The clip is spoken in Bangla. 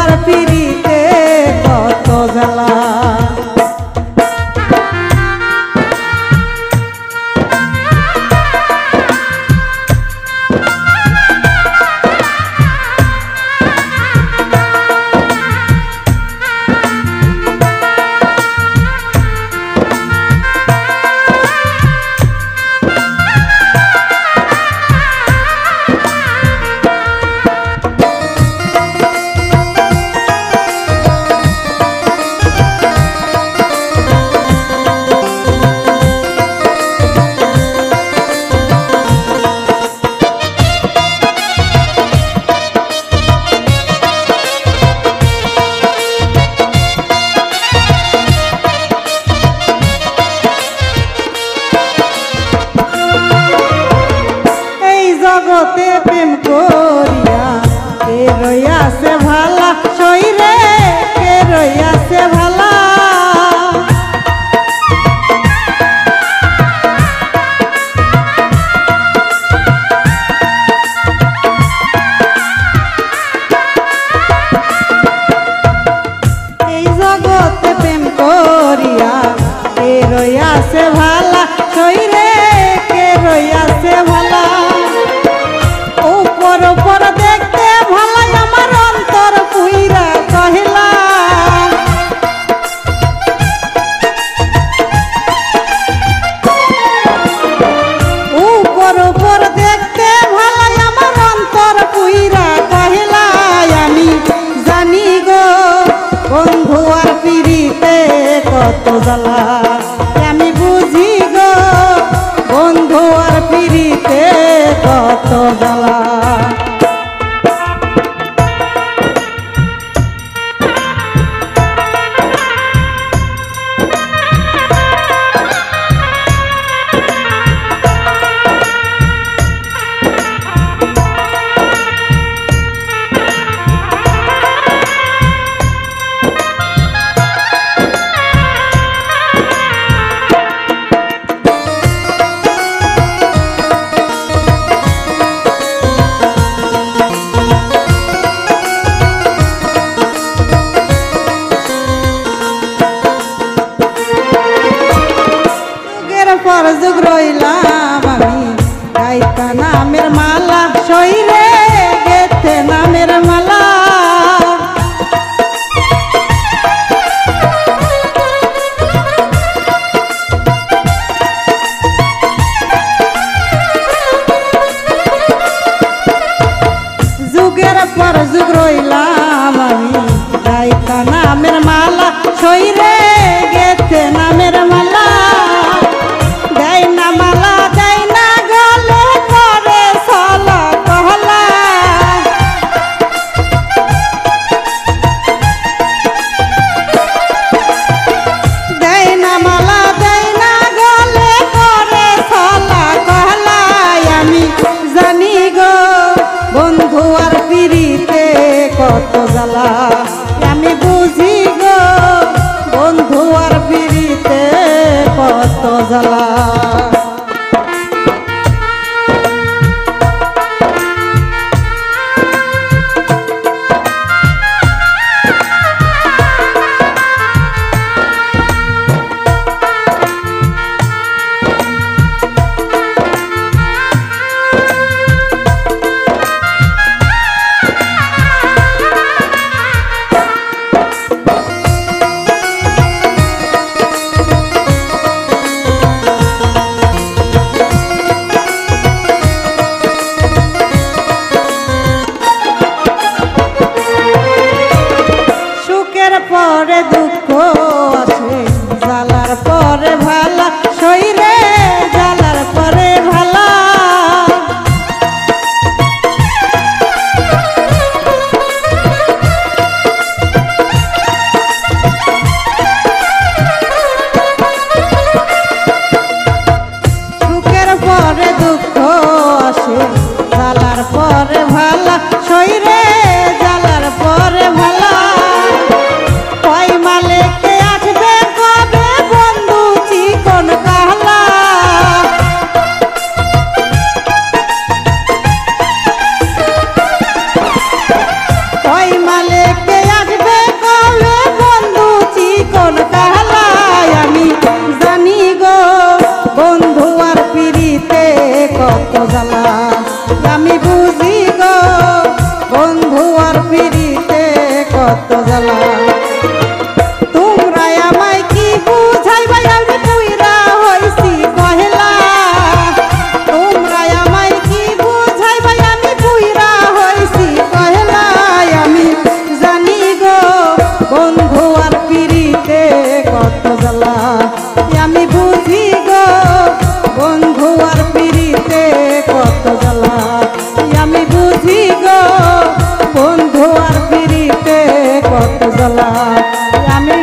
আর পিড়িতে কত জ্বালা। জগতে প্রেম করিয়া কে রইয়াছে ভালা, শরীরে কে রইয়াছে ভালা। এই জগতে প্রেম করিয়া কে রইয়াছে ভালা, শরীরে কে রইয়াছে ভালা। উপর দেখতে ভালাই আমার অন্তর পুইরা কহিলা, উপর দেখতে ভালাই আমার অন্তর পুইরা কহিলা। আমি জানি গো বন্ধু আর পিড়িতে কত জ্বালা, আমি বুঝি গো বন্ধু আর পিড়িতে কত জ্বালা। পর যুগ রইলাম আমি গাইতা নামের মালা, শরীরে গেথে নামের মালা। যুগের পর যুগ রইলাম আমি গাইতা নামের মালা, শরীরে গেথে নামের মালা। কত জ্বালা আমি বুঝি গো বন্ধু আর পিড়িতে কত জ্বালা। পরে দুঃখ আসে জ্বালার পরে ভালা, শরীরে জ্বালার পরে ভালা। সুখের পরে দুঃখ আসে জ্বালার পরে ভালা, শরীরে জ্বালার পরে ভালা। মালে কত জ্বালা তোমরা আমায় কি বুঝাইবা আমি পুইরা হইছি কহেলা তোমরা আমায় কি বুঝাইবা আমি পুইরা হইছি কহেলা আমি জানি গো বন্ধু আর পিরিতে কত জ্বালা আমি বুঝি গো বন্ধু আর পিরিতে কত জ্বালা আমি বুঝি গো বন্ধু আর পিরিতে কত জ্বালা আমি